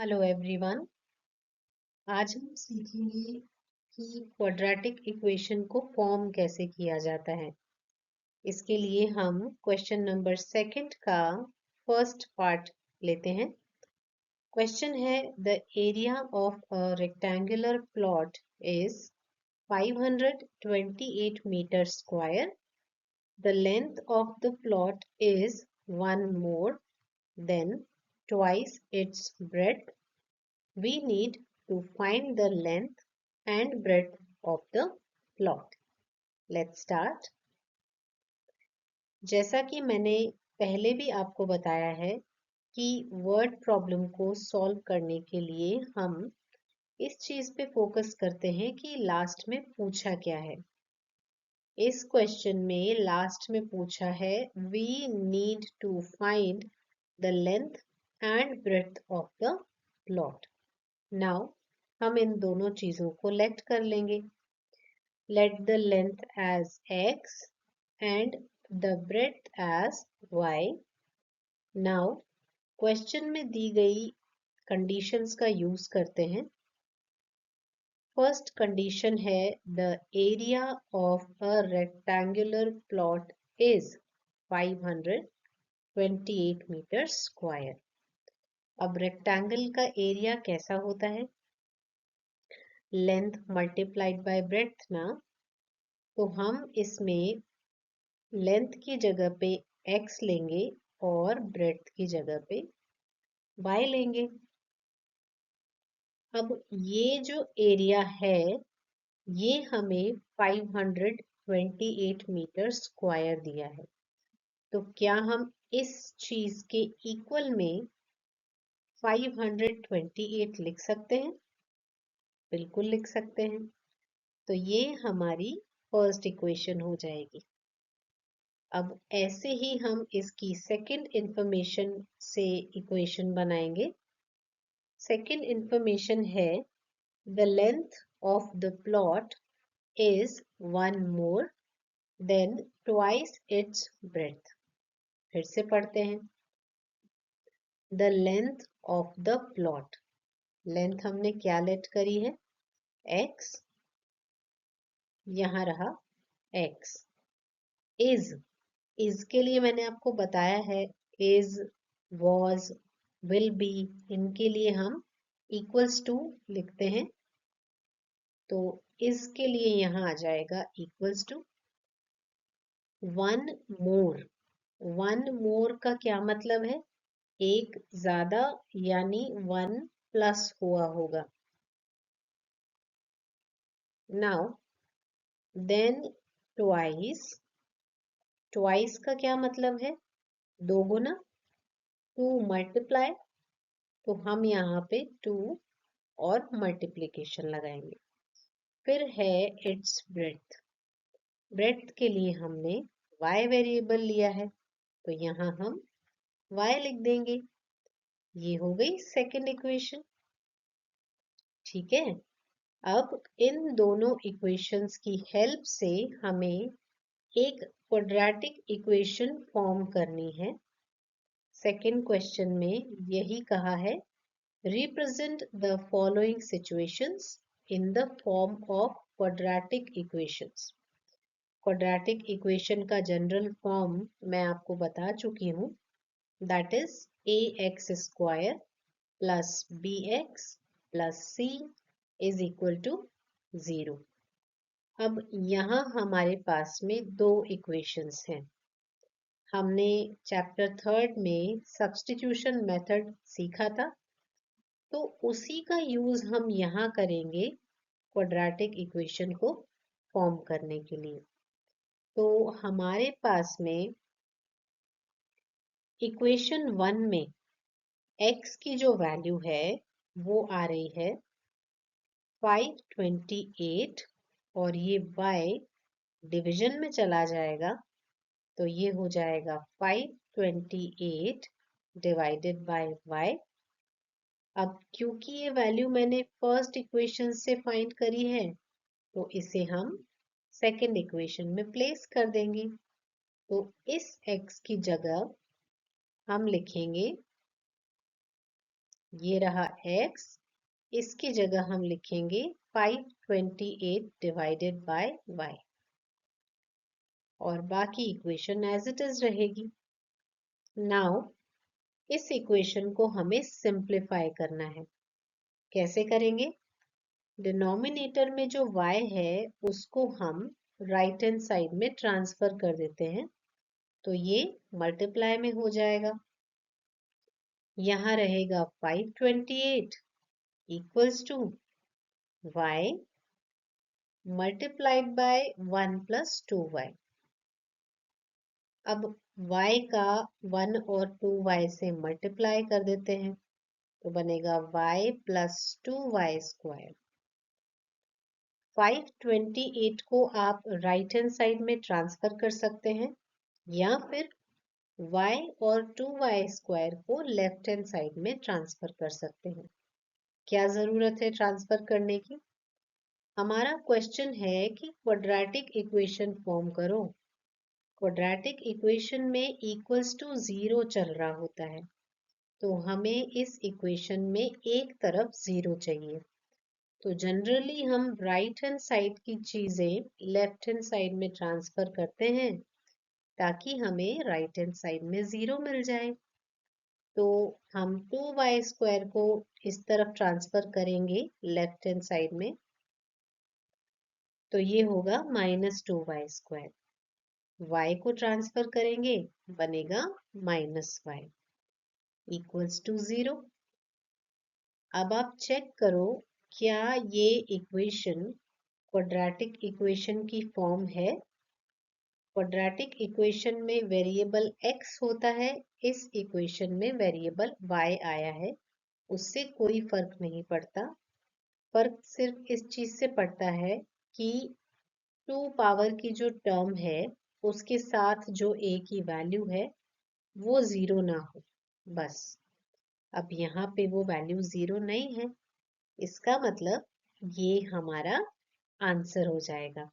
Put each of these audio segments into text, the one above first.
Hello everyone. आज हम सीखेंगे कि क्वाड्रेटिक इक्वेशन को फॉर्म कैसे किया जाता है। इसके लिए हम क्वेश्चन नंबर सेकंड का फर्स्ट पार्ट लेते हैं। क्वेश्चन है the area of a rectangular plot is 528 metre square. The length of the plot is 1 more than twice its breadth. We need to find the length and breadth of the plot. Let's start. जैसा कि मैंने पहले भी आपको बताया है कि word problem को सॉल्व करने के लिए हम इस चीज पे फोकस करते हैं कि लास्ट में पूछा क्या है। इस क्वेश्चन में लास्ट में पूछा है we need to find the length and breadth of the plot. Now हम इन दोनों चीजों को लेट कर लेंगे. Let the length as x and the breadth as y. Now question में दी गई कंडीशंस का यूज करते हैं. फर्स्ट कंडीशन है the area of a rectangular plot is 528 metre square. अब रेक्टेंगल का एरिया कैसा होता है? लेंथ मल्टीप्लाइड बाय ब्रेड्थ ना. तो हम इसमें लेंथ की जगह पे x लेंगे और ब्रेड्थ की जगह पे y लेंगे. अब ये जो एरिया है ये हमें 528 मीटर स्क्वायर दिया है. तो क्या हम इस चीज के इक्वल में 528 लिख सकते हैं? बिल्कुल लिख सकते हैं. तो ये हमारी फर्स्ट इक्वेशन हो जाएगी. अब ऐसे ही हम इसकी सेकंड इंफॉर्मेशन से इक्वेशन बनाएंगे. सेकंड इंफॉर्मेशन है the length of the plot is 1 more than twice its breadth. फिर से पढ़ते हैं. The length of the plot. Length हमने क्या लेट करी है? x. यहां रहा x. इज के लिए मैंने आपको बताया है इज, वॉज, विल बी, इनके लिए हम इक्वल्स टू लिखते हैं. तो इज के लिए यहाँ आ जाएगा इक्वल्स टू 1 more. 1 more का क्या मतलब है? एक ज्यादा यानी 1 प्लस हुआ होगा. Now then twice. ट्वाइस का क्या मतलब है? दो गुना. To multiply. तो हम यहाँ पे 2 और मल्टीप्लिकेशन लगाएंगे. फिर है इट्स ब्रेड्थ. ब्रेड्थ के लिए हमने y वेरिएबल लिया है तो यहाँ हम y लिख देंगे. ये हो गई सेकंड इक्वेशन. ठीक है. अब इन दोनों इक्वेशंस की हेल्प से हमें एक क्वाड्रेटिक इक्वेशन फॉर्म करनी है. सेकंड क्वेश्चन में यही कहा है represent the following situations in the form of quadratic equations. Quadratic equation का जनरल फॉर्म मैं आपको बता चुकी हूँ. That is ax square plus bx plus c is equal to 0. अब यहाँ हमारे पास में दो इक्वेशंस हैं. हमने चैप्टर थर्ड में सब्स्टिट्यूशन मेथड सीखा था तो उसी का यूज हम यहाँ करेंगे क्वाड्रेटिक इक्वेशन को फॉर्म करने के लिए. तो हमारे पास में इक्वेशन 1 में x की जो वैल्यू है वो आ रही है 528 और ये y डिवीजन में चला जाएगा तो ये हो जाएगा 528 डिवाइडेड बाय y. अब क्योंकि ये वैल्यू मैंने फर्स्ट इक्वेशन से फाइंड करी है तो इसे हम सेकंड इक्वेशन में प्लेस कर देंगे. तो इस x की जगह हम लिखेंगे ये रहा x, इसकी जगह हम लिखेंगे 528 डिवाइडेड बाय y और बाकी इक्वेशन एज इट इज रहेगी। नाउ इस इक्वेशन को हमें सिंप्लीफाई करना है। कैसे करेंगे? डिनोमिनेटर में जो y है उसको हम राइट हैंड साइड में ट्रांसफर कर देते हैं, तो ये मल्टीप्लाई में हो जाएगा। यहाँ रहेगा 528 equals to y multiplied by 1 plus 2y। अब y का 1 और 2y से मल्टीप्लाई कर देते हैं, तो बनेगा y प्लस 2y स्क्वायर। 528 को आप राइट हैंड साइड में ट्रांसफर कर सकते हैं या फिर y और 2y स्क्वायर को लेफ्ट हैंड साइड में ट्रांसफर कर सकते हैं। क्या जरूरत है ट्रांसफर करने की? हमारा क्वेश्चन है कि क्वाड्रेटिक इक्वेशन फॉर्म करो। क्वाड्रेटिक इक्वेशन में इक्वल्स टू 0 चल रहा होता है, तो हमें इस इक्वेशन में एक तरफ 0 चाहिए। तो जनरली हम राइट हैंड साइड की चीजें लेफ्ट हैंड साइड में ट्रांसफर करते हैं ताकि हमें राइट हैंड साइड में 0 मिल जाए। तो हम 2y स्क्वायर को इस तरफ ट्रांसफर करेंगे लेफ्ट हैंड साइड में, तो ये होगा -2y स्क्वायर। y को ट्रांसफर करेंगे, बनेगा -y इक्वल्स टू 0। अब आप चेक करो क्या ये इक्वेशन क्वाड्रेटिक इक्वेशन की फॉर्म है। क्वाड्रेटिक इक्वेशन में वेरिएबल x होता है, इस इक्वेशन में वेरिएबल y आया है, उससे कोई फर्क नहीं पड़ता। फर्क सिर्फ इस चीज से पड़ता है कि 2 पावर की जो टर्म है उसके साथ जो a की वैल्यू है वो 0 ना हो, बस। अब यहाँ पे वो वैल्यू 0 नहीं है, इसका मतलब ये हमारा आंसर हो जाएगा।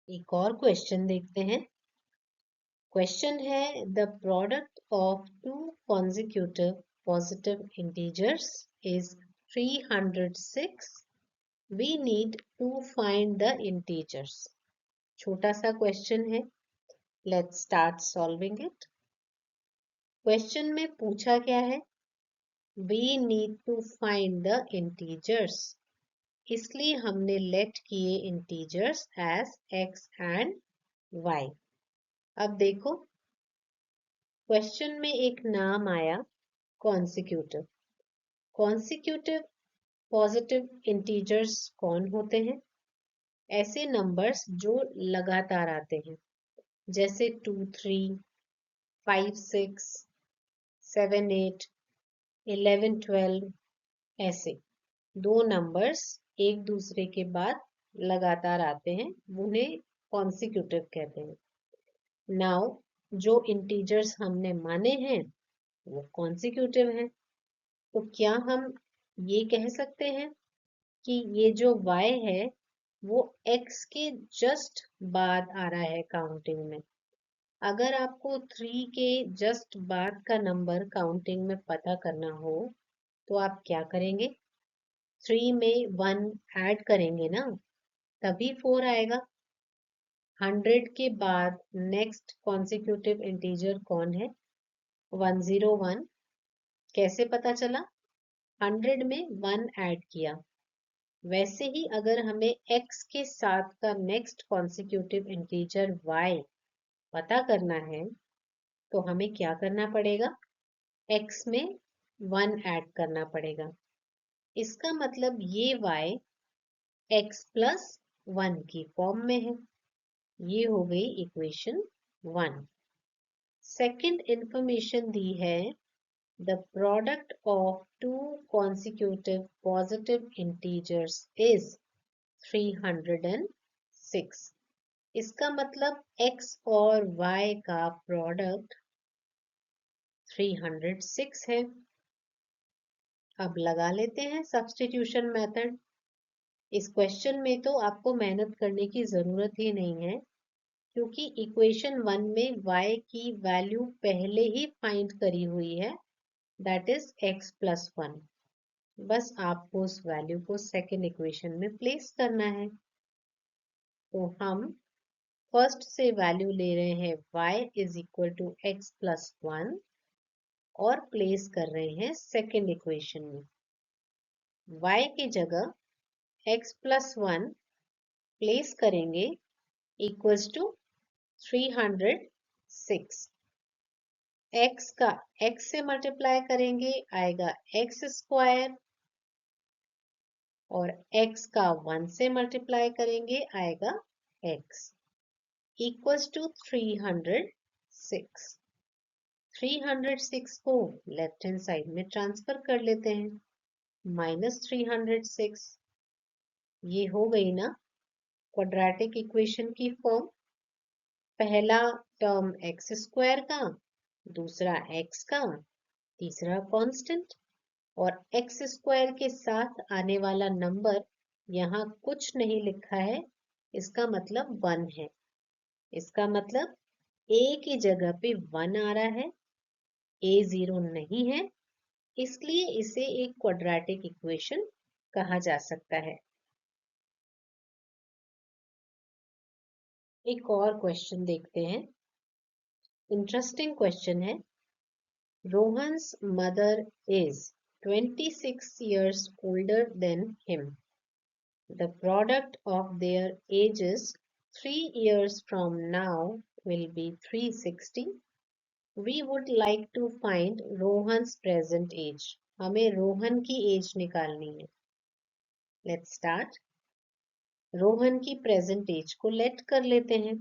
एक और क्वेश्चन देखते हैं। क्वेश्चन है the product of two consecutive positive integers is 306। We need to find the integers. छोटा सा क्वेश्चन है, let's start solving it. Question में पूछा क्या है? We need to find the integers, इसलिए हमने लेट किए integers as x and y। अब देखो क्वेश्चन में एक नाम आया कॉन्सिक्यूटिव। कॉन्सिक्यूटिव पॉजिटिव इंटीजर्स कौन होते हैं? ऐसे नंबर्स जो लगातार आते हैं, जैसे 2 3 5 6 7 8 11 12। ऐसे दो नंबर्स एक दूसरे के बाद लगातार आते हैं, उन्हें कॉन्सिक्यूटिव कहते हैं। नाउ जो इंटीजर्स हमने माने हैं वो कॉन्सिक्यूटिव हैं, तो क्या हम ये कह सकते हैं कि ये जो y है वो x के जस्ट बाद आ रहा है काउंटिंग में? अगर आपको 3 के जस्ट बाद का नंबर काउंटिंग में पता करना हो तो आप क्या करेंगे? 3 में 1 ऐड करेंगे ना, तभी 4 आएगा। 100 के बाद नेक्स्ट कॉन्सिक्यूटिव इंटीजर कौन है? 101। कैसे पता चला? 100 में 1 ऐड किया। वैसे ही अगर हमें x के साथ का नेक्स्ट कॉन्सिक्यूटिव इंटीजर y पता करना है तो हमें क्या करना पड़ेगा? x में 1 ऐड करना पड़ेगा। इसका मतलब ये y x प्लस 1 की फॉर्म में है। ये हो गई इक्वेशन 1। सेकंड इंफॉर्मेशन दी है the product of two consecutive positive integers is 306। इसका मतलब x और y का प्रोडक्ट 306 है। अब लगा लेते हैं सब्स्टिट्यूशन मेथड। इस क्वेश्चन में तो आपको मेहनत करने की जरूरत ही नहीं है, क्योंकि इक्वेशन 1 में y की वैल्यू पहले ही फाइंड करी हुई है, दैट इज x प्लस 1। बस आपको उस वैल्यू को सेकेंड इक्वेशन में प्लेस करना है। तो हम फर्स्ट से वैल्यू ले रहे हैं y is equal to x plus 1 और प्लेस कर रहे हैं सेकेंड इक्वेशन में। y की जगह x प्लस 1 प्लेस करेंगे इक्वल्स टू 306। x का x से मल्टीप्लाई करेंगे आएगा x स्क्वायर और x का 1 से मल्टीप्लाई करेंगे आएगा x इक्वल्स टू 306। 306 को लेफ्ट हैंड साइड में ट्रांसफर कर लेते हैं, -306। ये हो गई ना क्वाड्रेटिक इक्वेशन की फॉर्म। पहला टर्म एक्स स्क्वायर का, दूसरा एक्स का, तीसरा कांस्टेंट और एक्स स्क्वायर के साथ आने वाला नंबर यहाँ कुछ नहीं लिखा है, इसका मतलब 1 है। इसका मतलब a की जगह पे 1 आ रहा है, a 0 नहीं है, इसलिए इसे एक क्वाड्रेटिक इक्वेशन कहा जा सकता है। एक और क्वेश्चन देखते हैं। इंटरेस्टिंग क्वेश्चन है। Rohan's mother is 26 years older than him. The product of their ages 3 years from now will be 360. We would like to find Rohan's present age. हमें रोहन की एज निकालनी है। Let's start. रोहन की present as को late कर लेते हैं।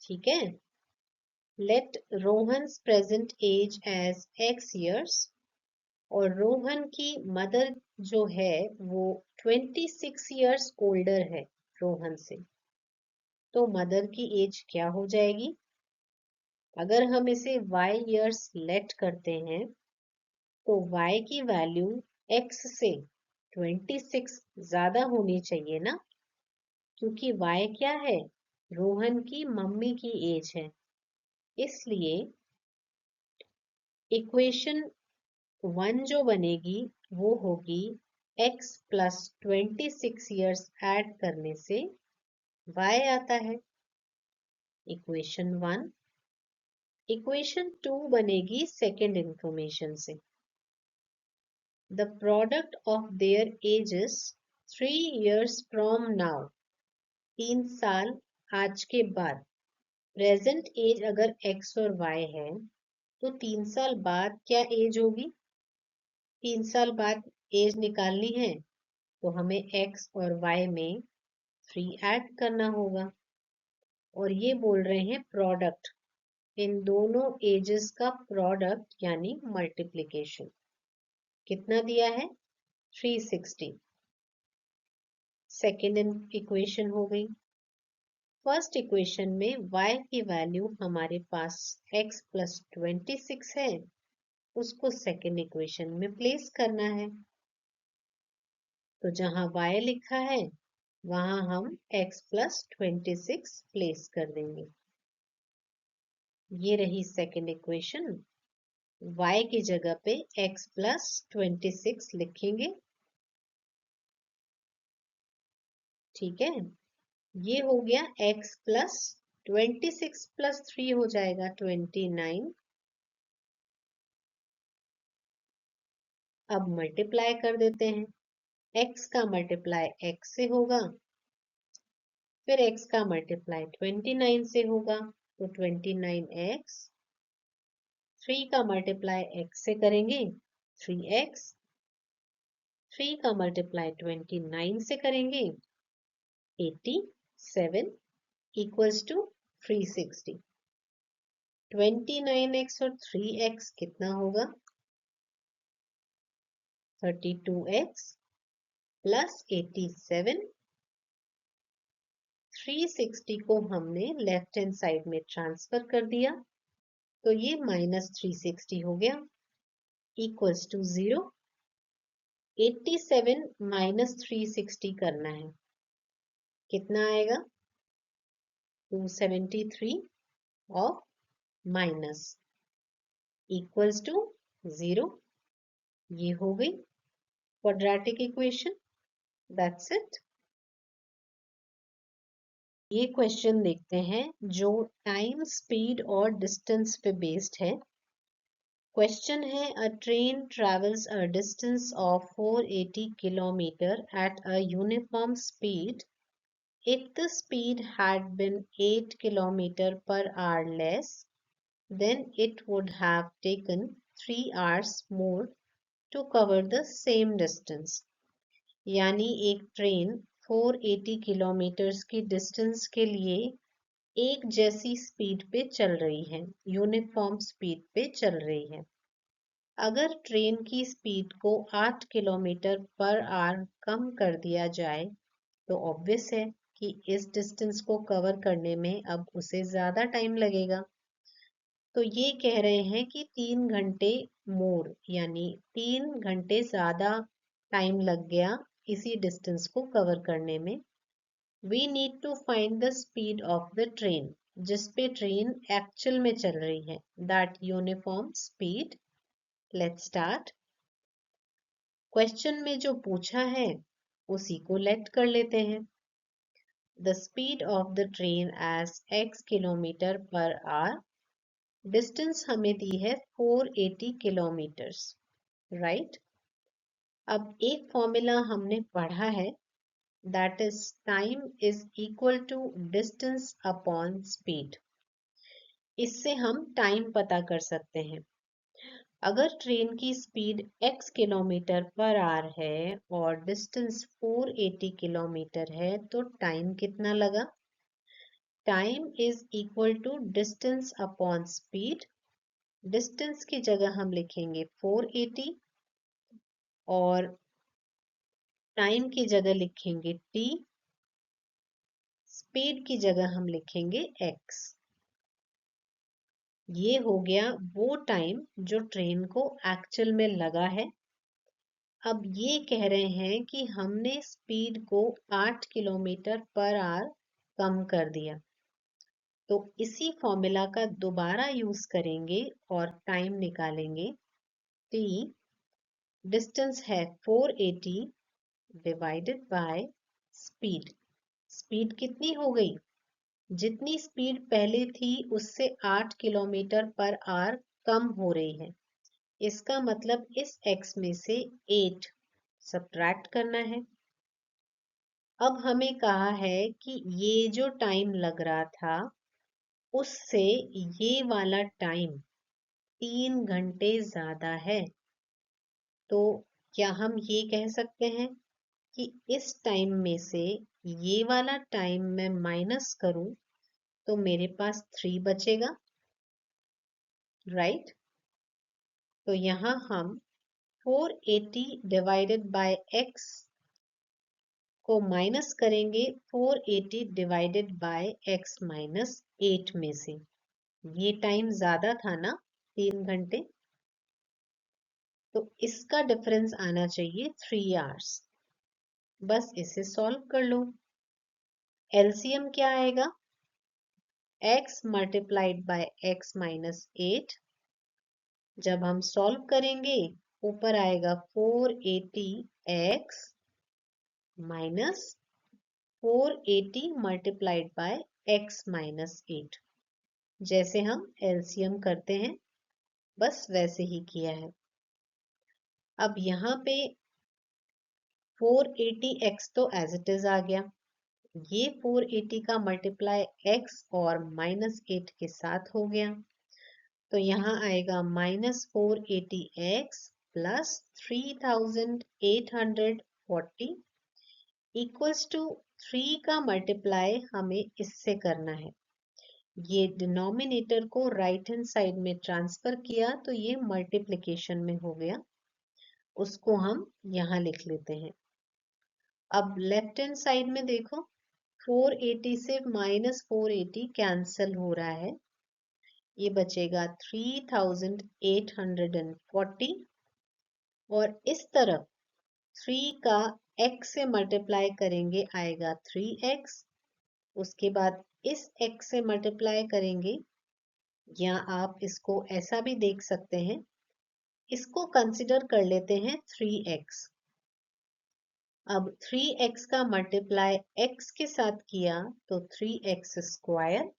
ठीक है, let Rohan's present age as x years और रोहन की मदर जो है वो 26 years ओल्डर है रोहन से। तो मदर की एज क्या हो जाएगी? अगर हम इसे y years लेट करते हैं तो y की वैल्यू x से 26 ज्यादा होनी चाहिए ना, क्योंकि y क्या है? रोहन की मम्मी की एज है। इसलिए इक्वेशन 1 जो बनेगी वो होगी x प्लस 26 ईयर्स ऐड करने से y आता है, इक्वेशन 1। इक्वेशन 2 बनेगी सेकेंड इंफॉर्मेशन से। The product of their edges 3 years from now, 3 साल आज के बाद। प्रेजेंट एज अगर x और y है तो 3 साल बाद क्या एज होगी? 3 साल बाद एज निकालनी है तो हमें x और y में 3 ऐड करना होगा। और ये बोल रहे हैं प्रोडक्ट, इन दोनों एजेस का प्रोडक्ट यानी मल्टीप्लिकेशन। कितना दिया है? 360। सेकेंड इक्वेशन हो गई। फर्स्ट इक्वेशन में y की वैल्यू हमारे पास x प्लस 26 है, उसको सेकेंड इक्वेशन में प्लेस करना है। तो जहां y लिखा है वहां हम x प्लस 26 प्लेस कर देंगे। ये रही सेकेंड इक्वेशन। y की जगह पे x प्लस 26 लिखेंगे। ठीक है, ये हो गया x प्लस 26 प्लस 3 हो जाएगा 29। अब मल्टीप्लाई कर देते हैं। x का मल्टीप्लाई x से होगा, फिर x का मल्टीप्लाई 29 से होगा तो 29x। 3 का मल्टीप्लाई x से करेंगे 3x। 3 का मल्टीप्लाई 29 से करेंगे 87 इक्वल्स टू 360। 29x और 3x कितना होगा? 32x plus 87। 360 को हमने लेफ्ट हैंड साइड में ट्रांसफर कर दिया तो ये -360 हो गया इक्वल्स टू 0। 87 माइनस 360 करना है, कितना आएगा? 273 of minus equals to 0. ये हो गई क्वाड्रेटिक इक्वेशन. That's it. ये क्वेश्चन देखते हैं जो टाइम, स्पीड और डिस्टेंस पे बेस्ड है. क्वेश्चन है अ train travels a distance of 480 kilometre at a uniform speed. If the speed had been 8 kilometer per hour less, then it would have taken 3 hours more to cover the same distance. यानी एक train 480 kilometres की distance के लिए एक जैसी speed पे चल रही है, यूनिफॉर्म स्पीड पे चल रही है. अगर ट्रेन की स्पीड को 8 किलोमीटर पर आवर कम कर दिया जाए तो ऑब्वियस है कि इस डिस्टेंस को कवर करने में अब उसे ज़्यादा टाइम लगेगा. तो ये कह रहे हैं कि 3 घंटे मोर यानी 3 घंटे ज़्यादा टाइम लग गया इसी डिस्टेंस को कवर करने में. We need to find the speed of the train, जिस पे ट्रेन एक्चुअल में चल रही है, that uniform speed. Let's start. Question में जो पूछा है उसी को लेट कर लेते हैं. The speed of the train as x kilometre per hour. Distance हमें दी है 480 किलोमीटर्स, राइट. अब एक फॉर्मूला हमने पढ़ा है, that is time is equal to distance upon speed. इससे हम टाइम पता कर सकते हैं. अगर ट्रेन की speed x kilometre per hour है और डिस्टेंस 480 किलोमीटर है तो टाइम कितना लगा. Time is equal to distance upon speed. Distance की जगह हम लिखेंगे 480 और टाइम की जगह लिखेंगे t. स्पीड की जगह हम लिखेंगे x. ये हो गया वो टाइम जो ट्रेन को एक्चुअल में लगा है. अब ये कह रहे हैं कि हमने स्पीड को 8 किलोमीटर पर आवर कम कर दिया. तो इसी फॉर्मूला का दोबारा यूज करेंगे और टाइम निकालेंगे. t डिस्टेंस है 480 डिवाइडेड बाय स्पीड. स्पीड कितनी हो गई, जितनी स्पीड पहले थी उससे 8 किलोमीटर पर आवर कम हो रही है. इसका मतलब इस x में से 8 सब्ट्रैक्ट करना है. अब हमें कहा है कि ये जो टाइम लग रहा था उससे ये वाला टाइम 3 घंटे ज्यादा है. तो क्या हम ये कह सकते हैं कि इस टाइम में से ये वाला टाइम मैं माइनस करूं तो मेरे पास 3 बचेगा, राइट. तो यहाँ हम 480 डिवाइडेड बाय x को माइनस करेंगे 480 डिवाइडेड बाय x माइनस 8 में से. ये टाइम ज्यादा था ना, 3 घंटे. तो इसका डिफरेंस आना चाहिए 3 आवर्स. बस इसे सॉल्व कर लो. एलसीएम क्या आएगा, x multiplied by x minus 8. जब हम सॉल्व करेंगे ऊपर आएगा 480x minus 480 multiplied by x minus 8. जैसे हम एलसीएम करते हैं बस वैसे ही किया है. अब यहाँ पे 480x तो एज इट इज आ गया. ये 480 का मल्टीप्लाई x और माइनस 8 के साथ हो गया. तो यहाँ आएगा minus 480x plus 3840 equals to 3 का मल्टीप्लाई हमें इससे करना है. ये डिनोमिनेटर को राइट हैंड साइड में ट्रांसफर किया तो ये मल्टीप्लिकेशन में हो गया. उसको हम यहाँ लिख लेते हैं. अब लेफ्ट हैंड साइड में देखो 480 से माइनस 480 कैंसिल हो रहा है. ये बचेगा 3840 और इस तरफ 3 का x से मल्टीप्लाई करेंगे आएगा 3x उसके बाद इस x से मल्टीप्लाई करेंगे, या आप इसको ऐसा भी देख सकते हैं, इसको कंसिडर कर लेते हैं 3x। अब 3x का मल्टीप्लाई x के साथ किया तो 3x स्क्वायर,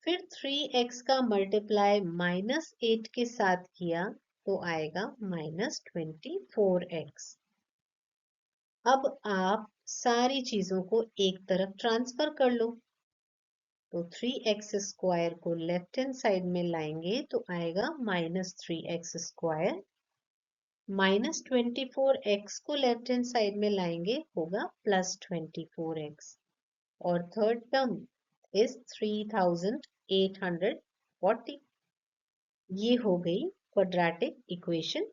फिर 3x का मल्टीप्लाई -8 के साथ किया तो आएगा -24x। अब आप सारी चीजों को एक तरफ ट्रांसफर कर लो, तो 3x स्क्वायर को लेफ्ट हैंड साइड में लाएंगे तो आएगा -3x स्क्वायर, -24x को लेफ्ट हैंड साइड में लाएंगे होगा +24x, और थर्ड टर्म इज 3840। ये हो गई quadratic equation.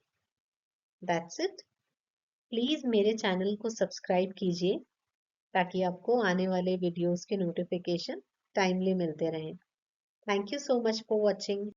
That's it. Please मेरे चैनल को सब्सक्राइब कीजिए ताकि आपको आने वाले वीडियोस के नोटिफिकेशन टाइमली मिलते रहें। Thank you so much for watching.